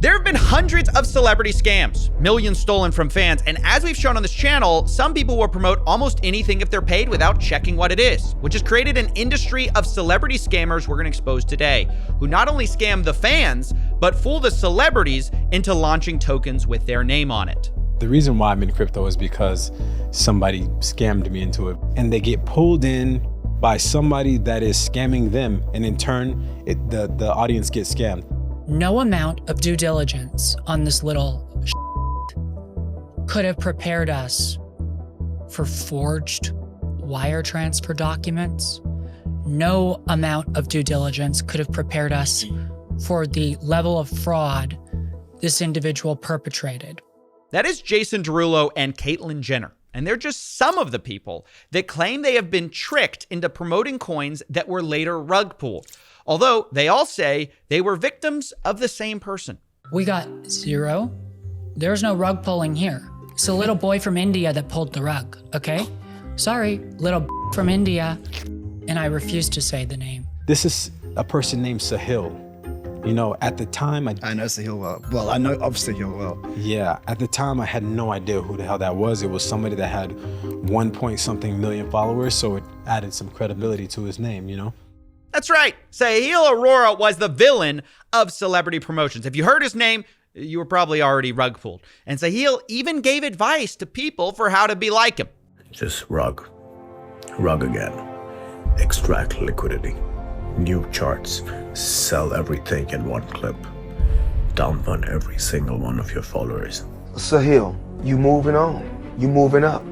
There have been hundreds of celebrity scams, millions stolen from fans, and as we've shown on this channel, some people will promote almost anything if they're paid without checking what it is, which has created an industry of celebrity scammers we're gonna expose today, who not only scam the fans, but fool the celebrities into launching tokens with their name on it. The reason why I'm in crypto is because somebody scammed me into it, and they get pulled in by somebody that is scamming them, and in turn, the audience gets scammed. No amount of due diligence on this little could have prepared us for forged wire transfer documents. No amount of due diligence could have prepared us for the level of fraud this individual perpetrated. That is Jason Derulo and Caitlyn Jenner. And they're just some of the people that claim they have been tricked into promoting coins that were later rug pulled. Although they all say they were victims of the same person. We got zero. There's no rug pulling here. It's a little boy from India that pulled the rug, okay? Sorry, little from India. And I refuse to say the name. This is a person named Sahil. You know, at the time, I know Sahil well. Well, I know of Sahil well. Yeah, at the time, I had no idea who the hell that was. It was somebody that had 1 point something million followers, so it added some credibility to his name, you know? That's right. Sahil Aurora was the villain of celebrity promotions. If you heard his name, you were probably already rug pulled. And Sahil even gave advice to people for how to be like him. Just rug again, extract liquidity, new charts, sell everything in one clip, dump on every single one of your followers. Sahil, you moving on, you moving up,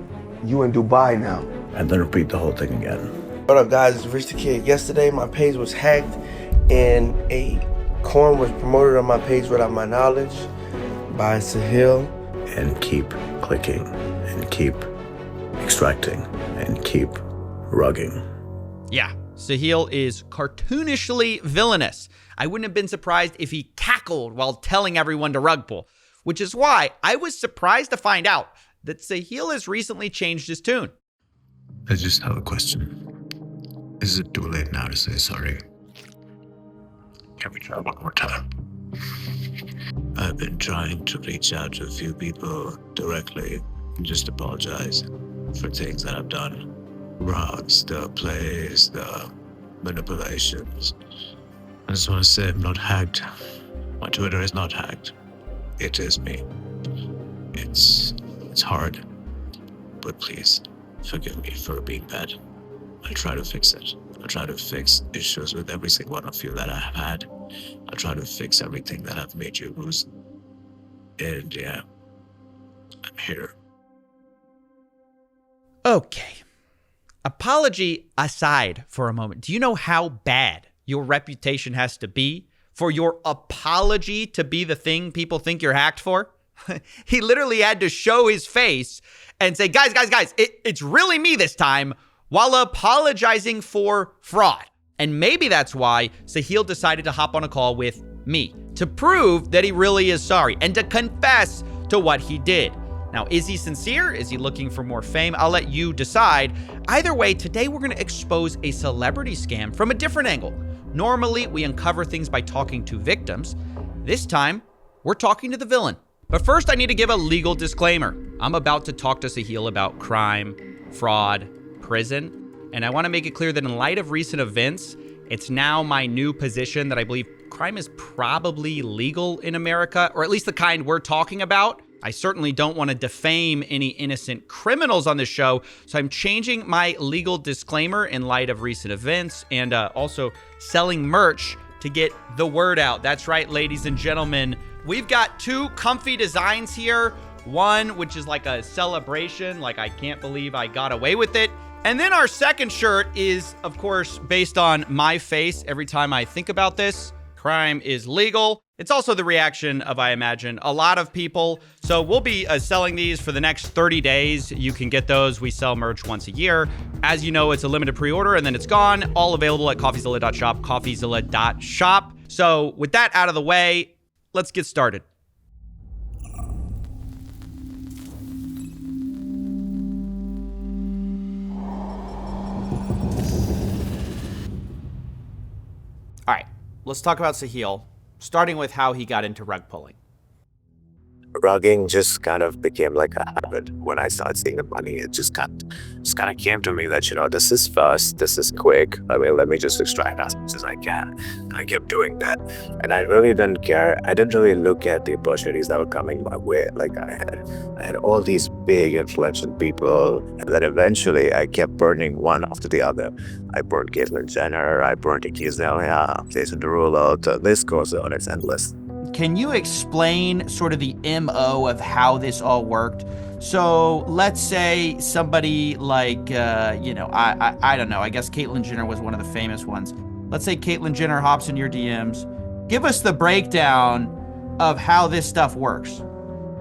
you in Dubai now. And then repeat the whole thing again. What up guys, it's Rich the Kid. Yesterday my page was hacked and a coin was promoted on my page without my knowledge by Sahil. And keep clicking and keep extracting and keep rugging. Yeah, Sahil is cartoonishly villainous. I wouldn't have been surprised if he cackled while telling everyone to rug pull, which is why I was surprised to find out that Sahil has recently changed his tune. I just have a question. Is it too late now to say sorry? Can we try one more time? I've been trying to reach out to a few people directly and just apologize for things that I've done. Routes, the plays, the manipulations. I just want to say I'm not hacked. My Twitter is not hacked. It is me. It's hard, but please forgive me for being bad. I'll try to fix it. I'll try to fix issues with every single one of you that I have had. I'll try to fix everything that I've made you lose. And yeah, I'm here. Okay. Apology aside for a moment, do you know how bad your reputation has to be for your apology to be the thing people think you're hacked for? He literally had to show his face and say, guys, it's really me this time, while apologizing for fraud. And maybe that's why Sahil decided to hop on a call with me to prove that he really is sorry and to confess to what he did. Now, is he sincere? Is he looking for more fame? I'll let you decide. Either way, today we're going to expose a celebrity scam from a different angle. Normally, we uncover things by talking to victims. This time, we're talking to the villain. But first, I need to give a legal disclaimer. I'm about to talk to Sahil about crime, fraud, prison, and I want to make it clear that in light of recent events, it's now my new position that I believe crime is probably legal in America, or at least the kind we're talking about. I certainly don't want to defame any innocent criminals on this show, so I'm changing my legal disclaimer in light of recent events and also selling merch to get the word out. That's right, ladies and gentlemen. We've got two comfy designs here. One, which is like a celebration, like I can't believe I got away with it. And then our second shirt is, of course, based on my face every time I think about this. Crime is legal. It's also the reaction of, I imagine, a lot of people. So we'll be selling these for the next 30 days. You can get those. We sell merch once a year. As you know, it's a limited pre-order and then it's gone. All available at coffeezilla.shop, coffeezilla.shop. So with that out of the way, let's get started. All right, let's talk about Sahil. starting with how he got into rug pulling. Rugging just kind of became like a habit. When I started seeing the money, it just kind of came to me that, this is fast, this is quick. I mean, let me just extract as much as I can. I kept doing that. And I really didn't care. I didn't really look at the opportunities that were coming my way. Like I had all these big influential people, and then eventually I kept burning one after the other. I burned Caitlyn Jenner, I burned Iggy Azalea, Jason Derulo, the list goes on, it's endless. Can you explain sort of the MO of how this all worked? So let's say somebody like, I don't know, I guess Caitlyn Jenner was one of the famous ones. Let's say Caitlyn Jenner hops in your DMs. Give us the breakdown of how this stuff works.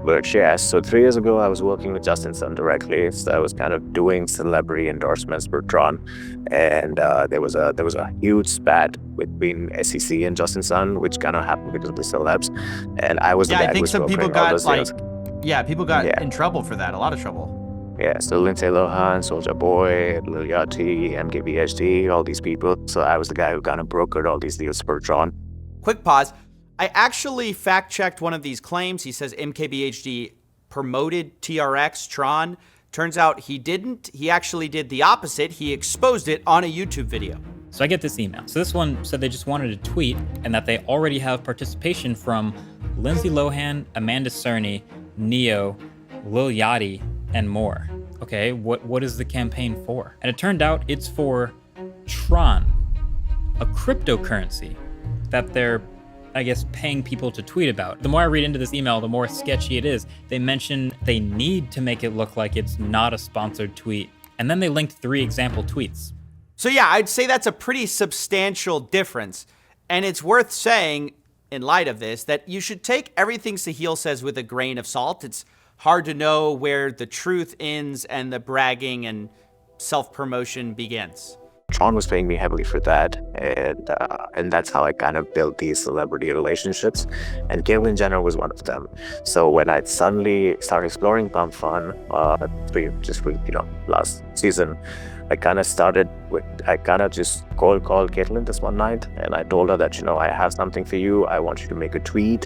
But yeah, so 3 years ago, I was working with Justin Sun directly. So I was kind of doing celebrity endorsements for Tron. And there was a huge spat between SEC and Justin Sun, which kind of happened because of the celebs. And I was the guy I think who was some people brokering all got those deals. people got in trouble for that, a lot of trouble. Yeah, so Lindsay Lohan, Soulja Boy, Lil Yachty, MKBHD, all these people. So I was the guy who kind of brokered all these deals for Tron. Quick pause. I actually fact-checked one of these claims. He says MKBHD promoted TRX, Tron. Turns out he didn't. He actually did the opposite. He exposed it on a YouTube video. So I get this email. So this one said they just wanted to tweet and that they already have participation from Lindsay Lohan, Amanda Cerny, Neo, Lil Yachty, and more. Okay, what is the campaign for? And it turned out it's for Tron, a cryptocurrency that they're, I guess, paying people to tweet about. The more I read into this email, the more sketchy it is. They mention they need to make it look like it's not a sponsored tweet. And then they linked 3 example tweets. So yeah, I'd say that's a pretty substantial difference. And it's worth saying, in light of this, that you should take everything Sahil says with a grain of salt. It's hard to know where the truth ends and the bragging and self-promotion begins. Tron was paying me heavily for that, and that's how I kind of built these celebrity relationships, and Caitlyn Jenner was one of them. So when I suddenly started exploring Pump Fun, last season, I kind of just cold called Caitlyn this one night, and I told her that, I have something for you. I want you to make a tweet.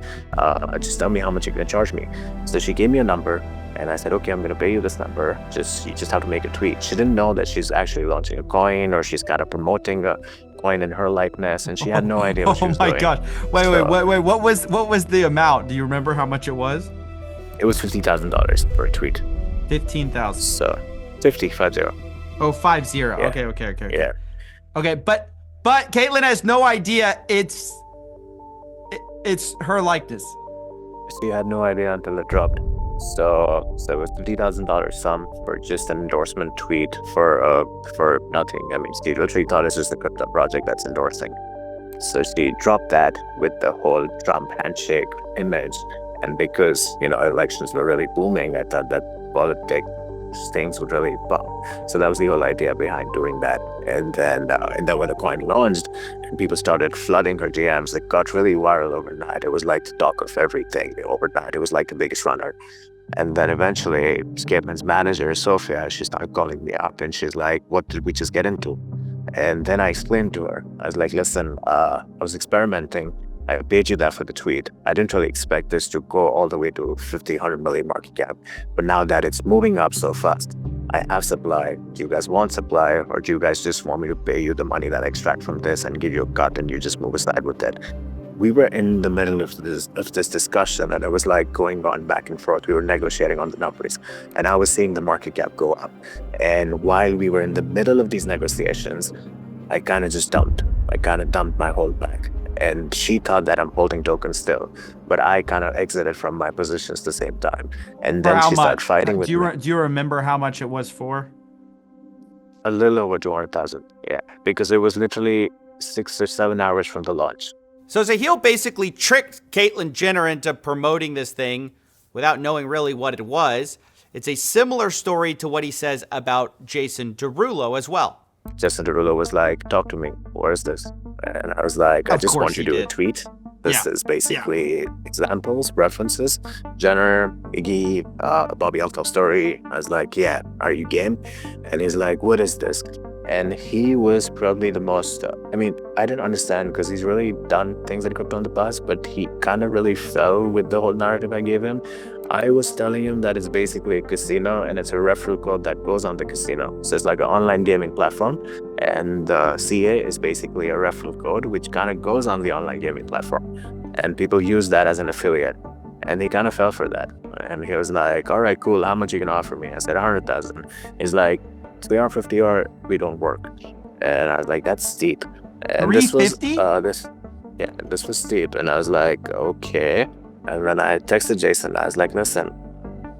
Just tell me how much you're gonna charge me. So she gave me a number. And I said, okay, I'm going to pay you this number. You just have to make a tweet. She didn't know that she's actually launching a coin, or she's kind of promoting a coin in her likeness, and she had no idea what she was doing. Oh my gosh. Wait. What was the amount? Do you remember how much it was? It was $50,000 for a tweet. 15,000. So 50. Oh, 50. Yeah. Okay. Yeah. Okay, but Caitlyn has no idea it's her likeness. She had no idea until it dropped. So it was $50,000 sum for just an endorsement tweet for nothing. I mean, she literally thought it's just a crypto project that's endorsing. So she dropped that with the whole Trump handshake image. And because, elections were really booming, I thought that politics things would really pop. So that was the whole idea behind doing that. And then when the coin launched and people started flooding her DMs, it got really viral overnight. It was like the talk of everything overnight. It was like the biggest runner. And then eventually, Caitlyn's manager, Sophia, she started calling me up and she's like, what did we just get into? And then I explained to her, I was like, listen, I was experimenting. I paid you that for the tweet. I didn't really expect this to go all the way to 100 million market cap. But now that it's moving up so fast, I have supply. Do you guys want supply, or do you guys just want me to pay you the money that I extract from this and give you a cut and you just move aside with it? We were in the middle of this discussion, and it was like going on back and forth. We were negotiating on the numbers, and I was seeing the market cap go up. And while we were in the middle of these negotiations, I kind of just dumped. I kind of dumped my whole bag. And she thought that I'm holding tokens still, but I kind of exited from my positions at the same time. And then she started fighting with me. Do you remember how much it was for? A little over 200,000, yeah, because it was literally 6 or 7 hours from the launch. So Sahil basically tricked Caitlyn Jenner into promoting this thing without knowing really what it was. It's a similar story to what he says about Jason Derulo as well. Jason Derulo was like, talk to me. What is this? And I was like, I just want you to do a tweet. This is basically examples, references, Jenner, Iggy, Bobbi Althoff story. I was like, yeah, are you game? And he's like, what is this? And he was probably the most, I didn't understand because he's really done things in crypto in the past, but he kind of really fell with the whole narrative I gave him. I was telling him that it's basically a casino and it's a referral code that goes on the casino. So it's like an online gaming platform, and the CA is basically a referral code which kind of goes on the online gaming platform. And people use that as an affiliate. And he kind of fell for that. And he was like, all right, cool, how much you gonna offer me? I said, 100,000. He's like, 350 or we don't work. And I was like, that's steep. And this was this was steep. And I was like, okay. And when I texted Jason, I was like, listen,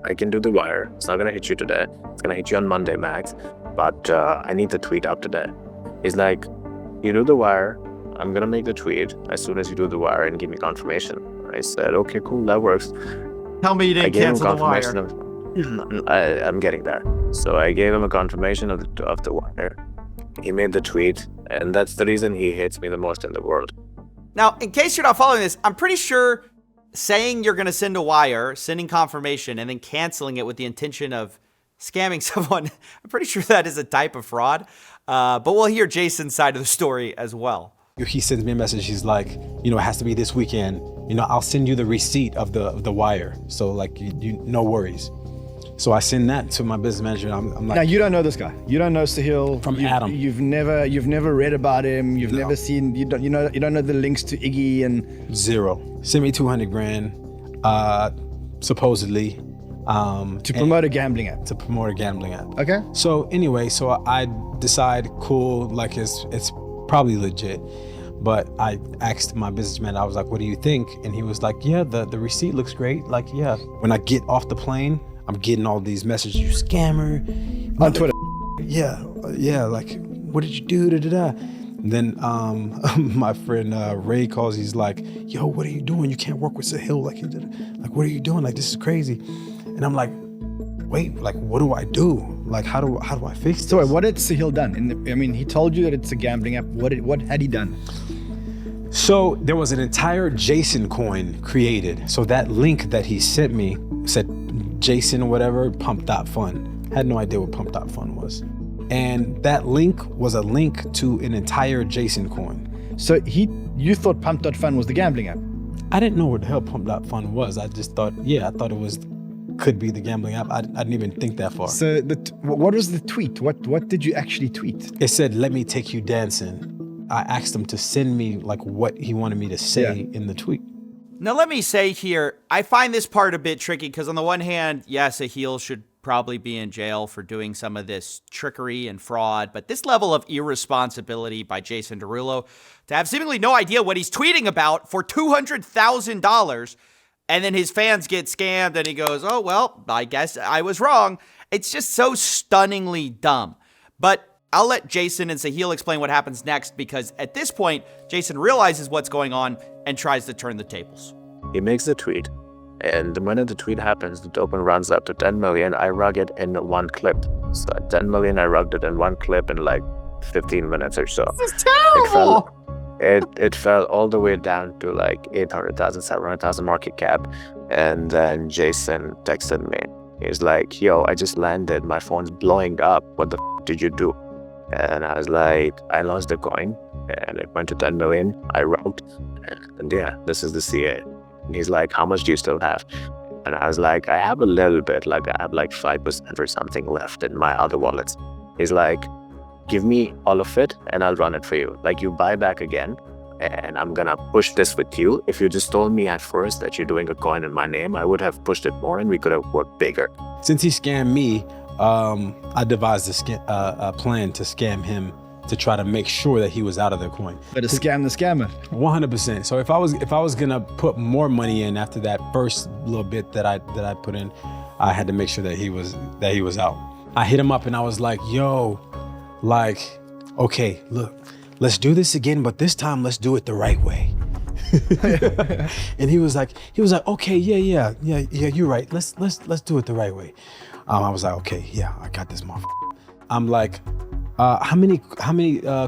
I can do the wire. It's not gonna hit you today. It's gonna hit you on Monday max. But I need the tweet out today. He's like, you do the wire, I'm gonna make the tweet as soon as you do the wire and give me confirmation. I said, okay, cool, that works. Tell me you didn't cancel the wire. I'm getting there. So I gave him a confirmation of the wire. He made the tweet, and that's the reason he hates me the most in the world. Now, in case you're not following this, I'm pretty sure saying you're going to send a wire, sending confirmation, and then canceling it with the intention of scamming someone, I'm pretty sure that is a type of fraud. But we'll hear Jason's side of the story as well. He sends me a message. He's like, it has to be this weekend. I'll send you the receipt of the wire. So like, you no worries. So I send that to my business manager. I'm like, now you don't know this guy. You don't know Sahil from Adam. You've never read about him. You've never seen. You don't know the links to Iggy and zero. Send me 200 grand, supposedly. To promote a gambling app. To promote a gambling app. Okay. So anyway, so I decide, cool, like it's probably legit. But I asked my businessman, I was like, what do you think? And he was like, yeah, the receipt looks great. Like, yeah. When I get off the plane, I'm getting all these messages, you scammer. On Twitter. Yeah, like, what did you do? Da-da-da. And then my friend Ray calls, he's like, yo, what are you doing? You can't work with Sahil. Like, what are you doing? Like, this is crazy. And I'm like, wait, like, what do I do? Like, how do I fix this? So what had Sahil done? He told you that it's a gambling app. What had he done? So there was an entire Jason coin created. So that link that he sent me said Jason whatever, pump.fun. Had no idea what pump.fun was. And that link was a link to an entire Jason coin. So you thought pump.fun was the gambling app? I didn't know what the hell pump.fun was. I just thought, I thought it could be the gambling app. I didn't even think that far. So what was the tweet? What did you actually tweet? It said, let me take you dancing. I asked him to send me like what he wanted me to say in the tweet. Now, let me say here, I find this part a bit tricky because on the one hand, yes, a heel should probably be in jail for doing some of this trickery and fraud, but this level of irresponsibility by Jason Derulo to have seemingly no idea what he's tweeting about for $200,000, and then his fans get scammed and he goes, oh, well, I guess I was wrong. It's just so stunningly dumb. But I'll let Jason and Sahil explain what happens next because at this point, Jason realizes what's going on and tries to turn the tables. He makes the tweet, and the minute the tweet happens, the token runs up to 10 million. I rug it in one clip. So at 10 million, I rugged it in one clip in like 15 minutes or so. This is terrible! It fell all the way down to like 800,000, 700,000 market cap. And then Jason texted me. He's like, yo, I just landed. My phone's blowing up. What the did you do? And I was like, I lost the coin and it went to 10 million. I wrote, and this is the CA. And he's like, how much do you still have? And I was like, I have a little bit, like I have like 5% or something left in my other wallets. He's like, give me all of it and I'll run it for you. Like you buy back again and I'm gonna push this with you. If you just told me at first that you're doing a coin in my name, I would have pushed it more and we could have worked bigger. Since he scammed me, I devised a plan to scam him to try to make sure that he was out of the coin. But to scam the scammer. 100%. So if I was gonna put more money in after that first little bit that I put in, I had to make sure that he was out. I hit him up and I was like, yo, like, okay, look, let's do this again, but this time let's do it the right way. And he was like, okay, yeah, you're right. Let's do it the right way. I was like, okay, yeah, I got this motherfucker. I'm like, how many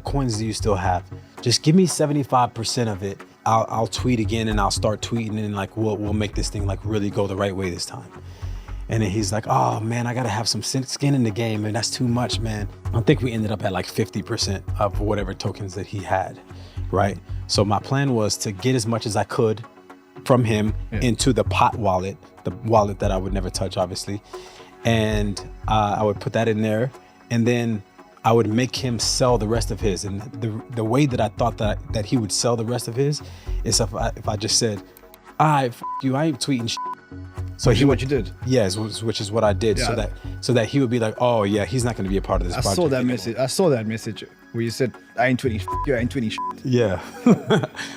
coins do you still have? Just give me 75% of it. I'll tweet again and I'll start tweeting and like we'll make this thing like really go the right way this time. And then he's like, oh man, I gotta have some skin in the game, and that's too much, man. I think we ended up at like 50% of whatever tokens that he had, right? So my plan was to get as much as I could from him into the pot wallet, the wallet that I would never touch, obviously. And I would put that in there, and then I would make him sell the rest of his. And the way that I thought that he would sell the rest of his is if I just said, all right, f you, I ain't tweeting shit. So what you did? Yes, which is what I did. Yeah. So that he would be like, oh yeah, he's not going to be a part of this project. I saw that anymore. message. I saw that message where you said, I ain't tweeting you, I ain't tweeting shit. Yeah.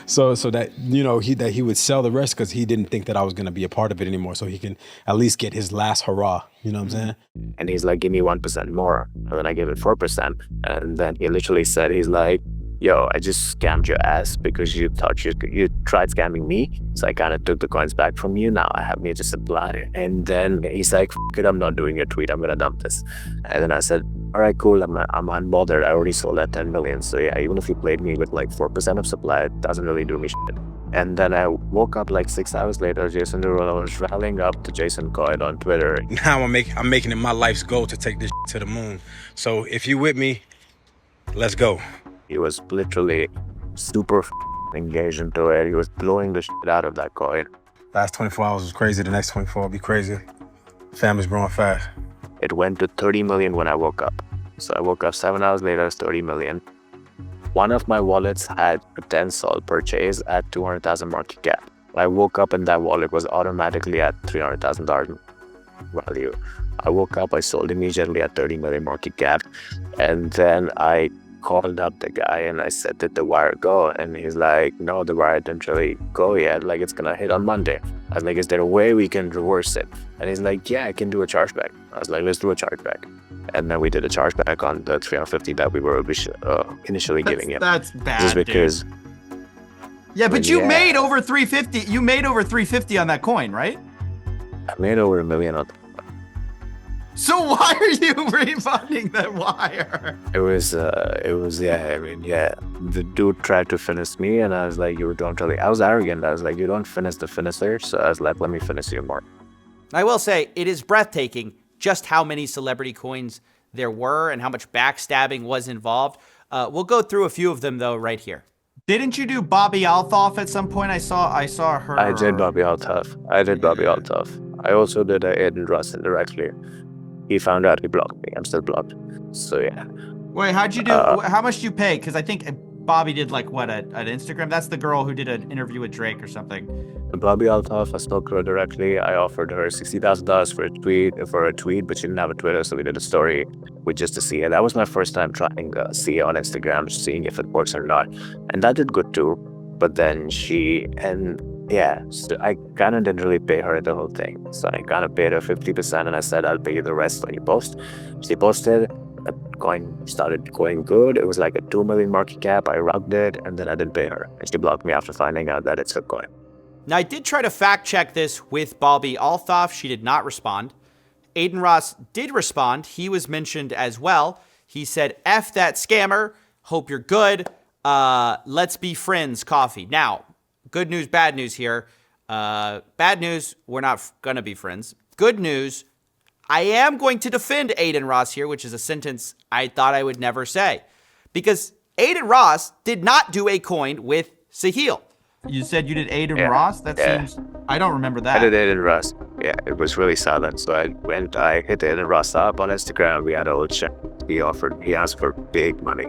so that, you know, he would sell the rest because he didn't think that I was going to be a part of it anymore. So he can at least get his last hurrah. You know what I'm saying? And he's like, give me 1% more. And then I gave it 4%. And then he literally said, he's like, yo, I just scammed your ass because you thought you tried scamming me. So I kind of took the coins back from you. Now I have me to supply. And then he's like, fuck it, I'm not doing your tweet. I'm going to dump this. And then I said, all right, cool. I'm unbothered. I already sold at 10 million. So yeah, even if you played me with like 4% of supply, it doesn't really do me shit. And then I woke up like 6 hours later. Jason Derulo was rallying up to Jason Coyd on Twitter. Now I'm making it my life's goal to take this to the moon. So if you with me, let's go. He was literally super engaged into it. He was blowing the shit out of that coin. Last 24 hours was crazy. The next 24 will be crazy. Family's growing fast. It went to 30 million when I woke up. So I woke up 7 hours later, it's 30 million. One of my wallets had a 10 sol purchase at 200,000 market cap. I woke up and that wallet was automatically at $300,000 value. I woke up, I sold immediately at 30 million market cap. And then I called up the guy and I said, did the wire go? And he's like, no, the wire didn't really go yet. Like, it's gonna hit on Monday. I was like, is there a way we can reverse it? And he's like, yeah, I can do a chargeback. I was like, let's do a chargeback. And then we did a chargeback on the 350 that we were initially giving him. That's bad, just because. dude. Yeah, but you made over 350. You made over 350 on that coin, right? I made over $1 million on. So why are you refunding that wire? It was, yeah, I mean, yeah. The dude tried to finish me, and I was like, you don't really. I was arrogant. I was like, you don't finish the finisher. So I was like, let me finish you more. I will say, it is breathtaking just how many celebrity coins there were and how much backstabbing was involved. We'll go through a few of them, though, right here. Didn't you do Bobbi Althoff at some point? I saw her. I did Bobbi Althoff. I also did Adin Ross indirectly. He found out, he blocked me. I'm still blocked. So yeah. Wait, how'd you do? How much did you pay? Because I think Bobbi did like what, an Instagram? That's the girl who did an interview with Drake or something. Bobbi Althoff, I spoke to her directly. I offered her $60,000 for a tweet, but she didn't have a Twitter, so we did a story with just a CA. That was my first time trying CA on Instagram, seeing if it works or not, and that did good too. But then so I kind of didn't really pay her the whole thing. So I kind of paid her 50%, and I said, I'll pay you the rest when you post. She posted, the coin started going good. It was like a 2 million market cap. I rugged it, and then I didn't pay her. And she blocked me after finding out that it's a coin. Now, I did try to fact check this with Bobbi Althoff. She did not respond. Adin Ross did respond. He was mentioned as well. He said, F that scammer. Hope you're good. Let's be friends, coffee. Now, good news, bad news here. Bad news, we're not going to be friends. Good news, I am going to defend Adin Ross here, which is a sentence I thought I would never say. Because Adin Ross did not do a coin with Sahil. You said you did Adin Ross? That seems... I don't remember that. I did Adin Ross. Yeah, it was really silent. So I hit Adin Ross up on Instagram. We had a whole chat. He asked for big money.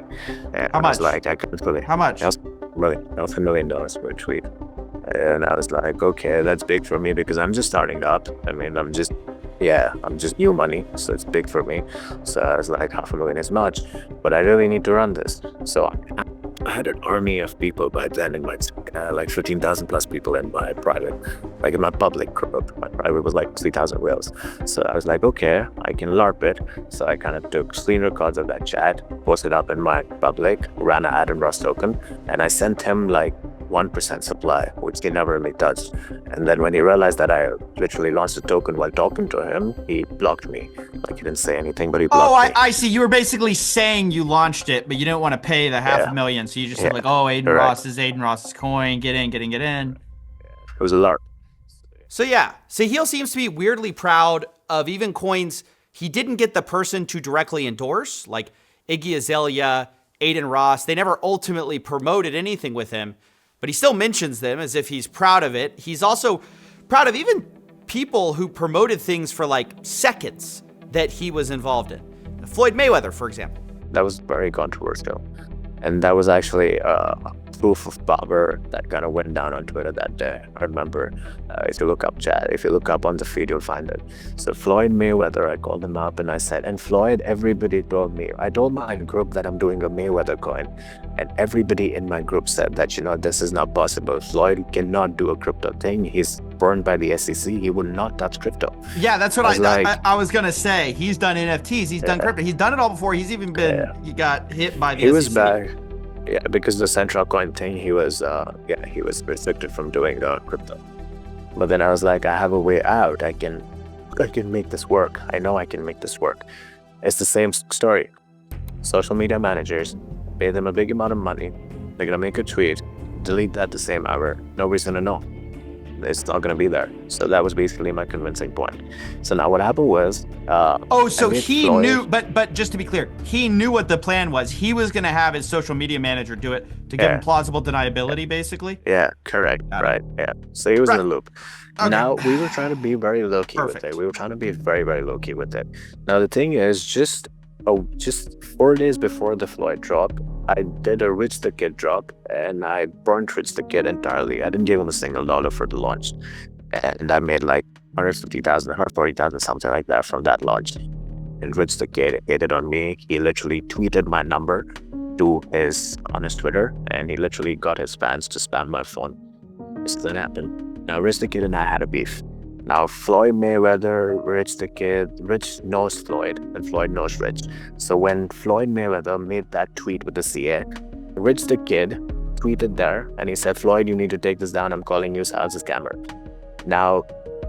And How much? I was like, I can't believe. How much? I was $1 million for a tweet. And I was like, okay, that's big for me because I'm just starting up. I mean, I'm just new money, so it's big for me. So I was like, $500,000 is much, but I really need to run this. So I had an army of people by then in my, like 15,000 plus people in my private, like in my public group. My private was like 3,000 whales. So I was like, okay, I can LARP it. So I kind of took screen records of that chat, posted up in my public, ran an Adin Ross token, and I sent him like 1% supply, which he never really touched. And then when he realized that I literally launched a token while talking to him, he blocked me. Like, he didn't say anything, but he blocked me. I see. You were basically saying you launched it, but you didn't want to pay the $500,000. So you just said like, oh, Adin Ross is Adin Ross's coin. Get in. It was a LARP. So yeah, Sahil seems to be weirdly proud of even coins he didn't get the person to directly endorse, like Iggy Azalea, Adin Ross. They never ultimately promoted anything with him, but he still mentions them as if he's proud of it. He's also proud of even people who promoted things for like seconds that he was involved in. Floyd Mayweather, for example. That was very controversial. And that was actually proof of power that kind of went down on Twitter that day. I remember, if you look up on the feed, you'll find it. So Floyd Mayweather, I called him up and I said, and Floyd, everybody told me, I told my group that I'm doing a Mayweather coin. And everybody in my group said that, this is not possible. Floyd cannot do a crypto thing. He's burned by the SEC. He would not touch crypto. Yeah, that's what I was going to say. He's done NFTs. He's done crypto. He's done it all before. He's even been, he got hit by the SEC. He was back. Yeah, because the central coin thing, he was restricted from doing crypto. But then I was like, I have a way out. I can make this work. I know I can make this work. It's the same story. Social media managers, pay them a big amount of money. They're gonna make a tweet, delete that the same hour. Nobody's gonna know. It's not gonna be there. So that was basically my convincing point. So now what happened was, so he knew, but just to be clear, he knew what the plan was. He was gonna have his social media manager do it to give him plausible deniability, basically. Yeah, correct. Right. Yeah. So he was in the loop. Okay. Now we were trying to be very low key with it. We were trying to be very, very low key with it. Now the thing is, just 4 days before the Floyd drop, I did a Rich the Kid drop, and I burnt Rich the Kid entirely. I didn't give him a single dollar for the launch, and I made like 150,000, 140,000, something like that from that launch. And Rich the Kid hated on me. He literally tweeted my number on his Twitter, and he literally got his fans to spam my phone. This didn't happen. Now Rich the Kid and I had a beef. Now, Floyd Mayweather, Rich the Kid, Rich knows Floyd, and Floyd knows Rich. So when Floyd Mayweather made that tweet with the CA, Rich the Kid tweeted there, and he said, Floyd, you need to take this down. I'm calling you Sahil's a scammer. Now,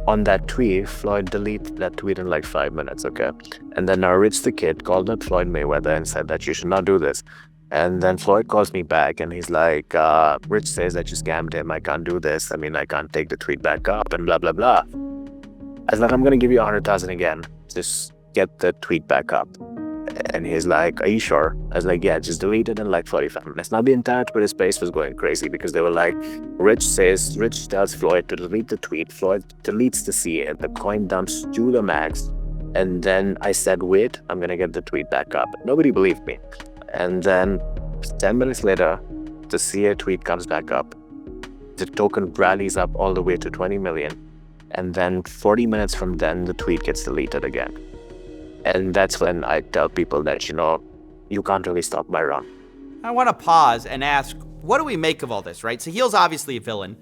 on that tweet, Floyd deleted that tweet in like 5 minutes, okay? And then now Rich the Kid called up Floyd Mayweather and said that you should not do this. And then Floyd calls me back and he's like, Rich says that you scammed him. I can't do this. I mean, I can't take the tweet back up and blah, blah, blah. I was like, I'm going to give you 100,000 again. Just get the tweet back up. And he's like, are you sure? I was like, yeah, just delete it in like 45 minutes. Now the entire Twitter space was going crazy because they were like, Rich tells Floyd to delete the tweet. Floyd deletes the CA. The coin dumps to the max. And then I said, wait, I'm going to get the tweet back up. Nobody believed me. And then 10 minutes later, the CA tweet comes back up. The token rallies up all the way to 20 million. And then 40 minutes from then, the tweet gets deleted again. And that's when I tell people that, you can't really stop my run. I want to pause and ask, what do we make of all this, right? Sahil's obviously a villain.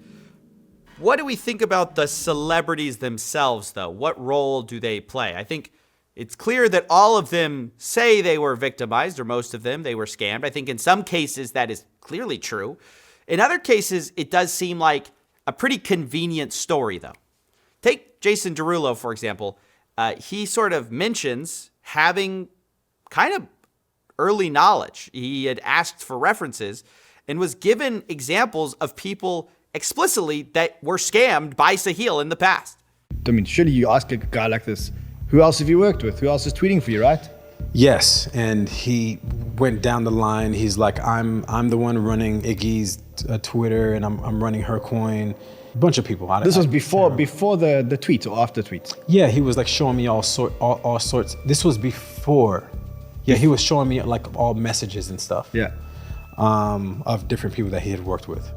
What do we think about the celebrities themselves, though? What role do they play? I think it's clear that all of them say they were victimized, or most of them, they were scammed. I think in some cases that is clearly true. In other cases, it does seem like a pretty convenient story, though. Take Jason Derulo, for example. He sort of mentions having kind of early knowledge. He had asked for references and was given examples of people explicitly that were scammed by Sahil in the past. I mean, surely you ask a guy like this, who else have you worked with? Who else is tweeting for you, right? Yes, and he went down the line. He's like, I'm the one running Iggy's Twitter, and I'm running her coin. A bunch of people. This was before the tweet or after tweets? Yeah, he was like showing me all sorts. This was before. Yeah, he was showing me like all messages and stuff. Yeah. Of different people that he had worked with.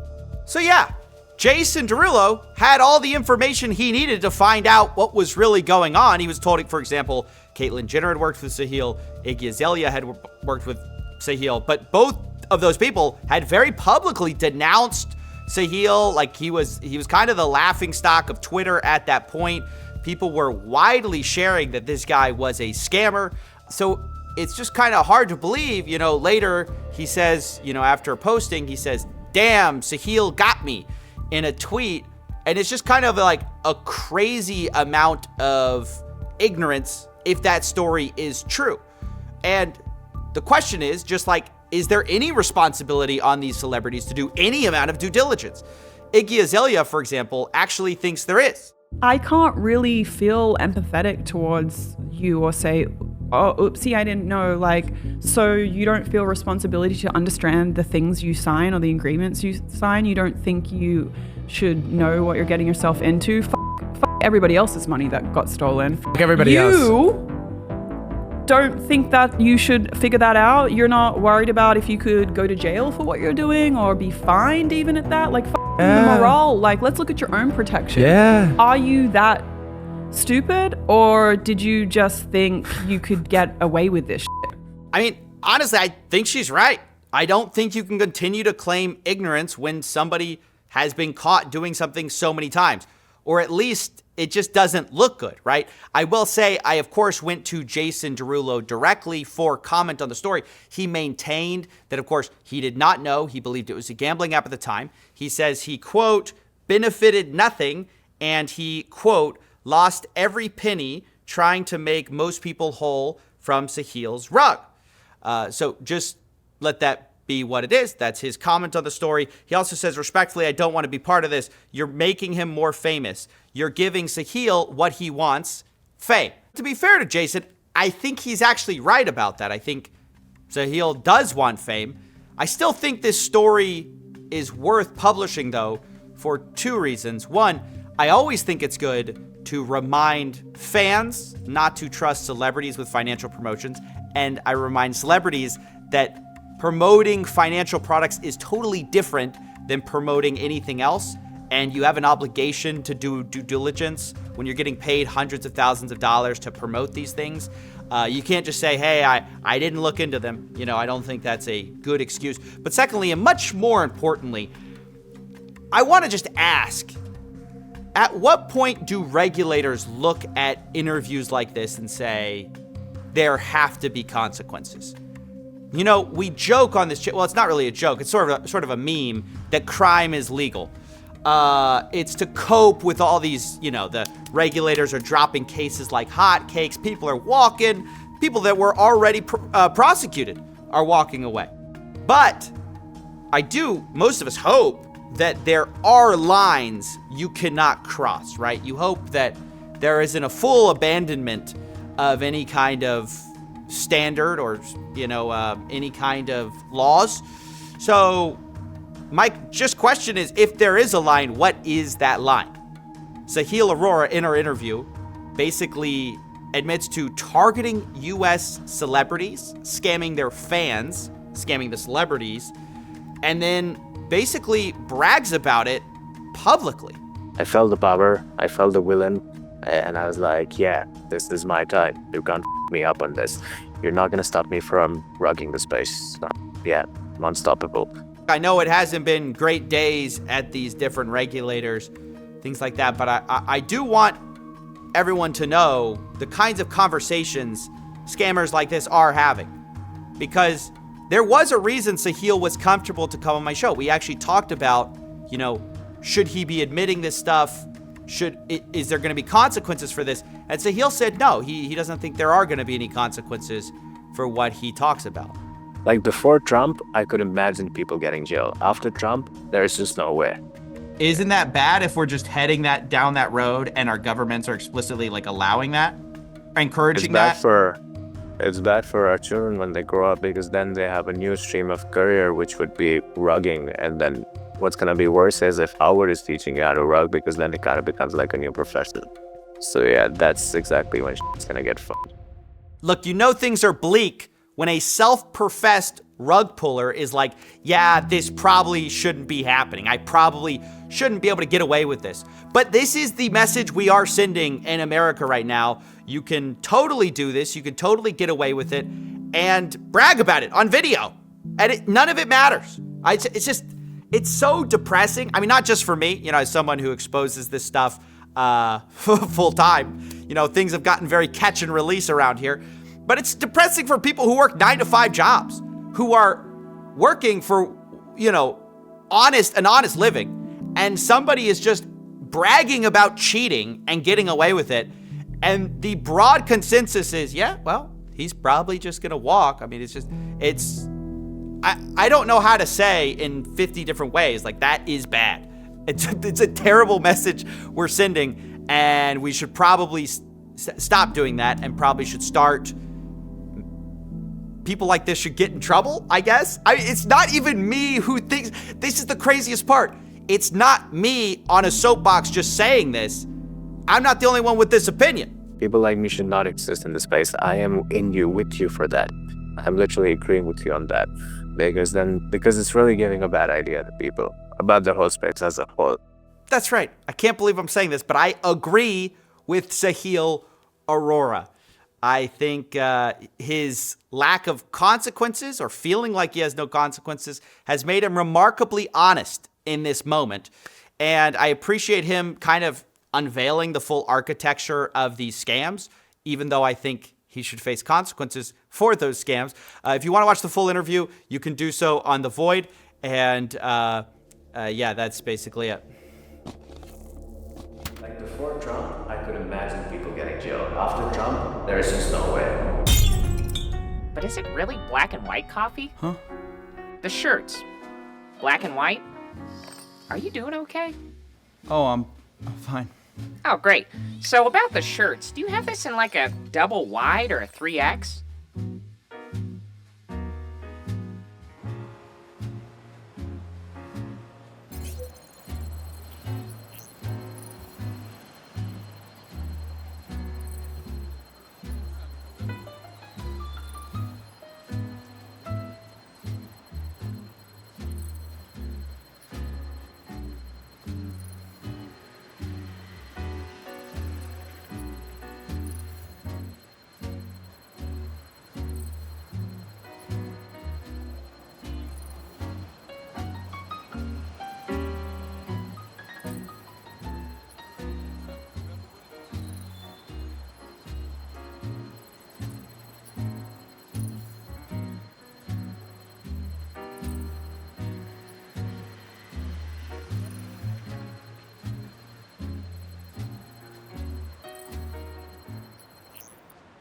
So yeah, Jason Derulo had all the information he needed to find out what was really going on. He was told, for example, Caitlyn Jenner had worked with Sahil, Iggy Azalea had worked with Sahil, but both of those people had very publicly denounced Sahil. Like he was kind of the laughingstock of Twitter at that point. People were widely sharing that this guy was a scammer. So it's just kind of hard to believe, later he says, after posting, he says, damn, Sahil got me in a tweet. And it's just kind of like a crazy amount of ignorance if that story is true. And the question is just like, is there any responsibility on these celebrities to do any amount of due diligence? Iggy Azalea, for example, actually thinks there is. I can't really feel empathetic towards you or say, oh, oopsie, I didn't know. Like, so you don't feel responsibility to understand the things you sign or the agreements you sign? You don't think you should know what you're getting yourself into? Fuck everybody else's money that got stolen. Fuck everybody else. You don't think that you should figure that out? You're not worried about if you could go to jail for what you're doing or be fined even at that? Like, the morale. Like, let's look at your own protection. Yeah. Are you that stupid, or did you just think you could get away with this shit? I mean, honestly, I think she's right. I don't think you can continue to claim ignorance when somebody has been caught doing something so many times, or at least it just doesn't look good, right? I will say, I, of course, went to Jason Derulo directly for comment on the story. He maintained that, of course, he did not know. He believed it was a gambling app at the time. He says he, quote, benefited nothing, and he, quote, lost every penny trying to make most people whole from Sahil's rug. So just let that be what it is. That's his comment on the story. He also says, respectfully, I don't want to be part of this. You're making him more famous. You're giving Sahil what he wants, fame. To be fair to Jason, I think he's actually right about that. I think Sahil does want fame. I still think this story is worth publishing, though, for two reasons. One, I always think it's good to remind fans not to trust celebrities with financial promotions. And I remind celebrities that promoting financial products is totally different than promoting anything else. And you have an obligation to do due diligence when you're getting paid hundreds of thousands of dollars to promote these things. You can't just say, hey, I didn't look into them. You know, I don't think that's a good excuse. But secondly, and much more importantly, I want to just ask, at what point do regulators look at interviews like this and say, there have to be consequences? You know, we joke on this, well, it's not really a joke. It's sort of a meme that crime is legal. It's to cope with all these, you know, the regulators are dropping cases like hotcakes. People are walking. People that were already prosecuted are walking away. But most of us hope that there are lines you cannot cross, right? You hope that there isn't a full abandonment of any kind of standard or, you know, any kind of laws. So my just question is, if there is a line, what is that line? Sahil Arora, in her interview, basically admits to targeting U.S. celebrities, scamming their fans, scamming the celebrities, and then basically brags about it publicly. I felt the power, I felt the villain, and I was like, yeah, this is my time. You can't f me up on this. You're not gonna stop me from rugging the space. Yeah, I'm unstoppable. I know it hasn't been great days at these different regulators, things like that, but I do want everyone to know the kinds of conversations scammers like this are having. Because there was a reason Sahil was comfortable to come on my show. We actually talked about, you know, should he be admitting this stuff? Is there going to be consequences for this? And Sahil said no, he doesn't think there are going to be any consequences for what he talks about. Like before Trump, I could imagine people getting jail. After Trump, there's just no way. Isn't that bad if we're just heading down that road and our governments are explicitly like allowing that, encouraging that? It's bad for our children when they grow up, because then they have a new stream of career, which would be rugging. And then what's going to be worse is if Howard is teaching you how to rug, because then it kind of becomes like a new profession. So yeah, that's exactly when it's going to get fucked. Look, you know things are bleak when a self-professed rug puller is like, yeah, this probably shouldn't be happening. I probably shouldn't be able to get away with this. But this is the message we are sending in America right now. You can totally do this. You can totally get away with it and brag about it on video. And none of it matters. It's so depressing. I mean, not just for me, you know, as someone who exposes this stuff full time, you know, things have gotten very catch and release around here. But it's depressing for people who work 9-to-5 jobs, who are working for, you know, an honest living. And somebody is just bragging about cheating and getting away with it. And the broad consensus is, yeah, well, he's probably just going to walk. I mean, I don't know how to say in 50 different ways, like, that is bad. It's a terrible message we're sending. And we should probably stop doing that and probably should start. People like this should get in trouble, I guess. It's not even me who thinks. This is the craziest part. It's not me on a soapbox just saying this. I'm not the only one with this opinion. People like me should not exist in the space. I am with you for that. I'm literally agreeing with you on that. Because it's really giving a bad idea to people about the whole space as a whole. That's right. I can't believe I'm saying this, but I agree with Sahil Aurora. I think his lack of consequences or feeling like he has no consequences has made him remarkably honest in this moment. And I appreciate him kind of unveiling the full architecture of these scams, even though I think he should face consequences for those scams. If you want to watch the full interview, you can do so on The Void. And yeah, that's basically it. Like before Trump, I could imagine people getting jailed. After Trump, there is just no way. But is it really black and white coffee? Huh? The shirts. Black and white? Are you doing okay? Oh, I'm fine. Oh, great. So about the shirts, do you have this in like a double wide or a 3X?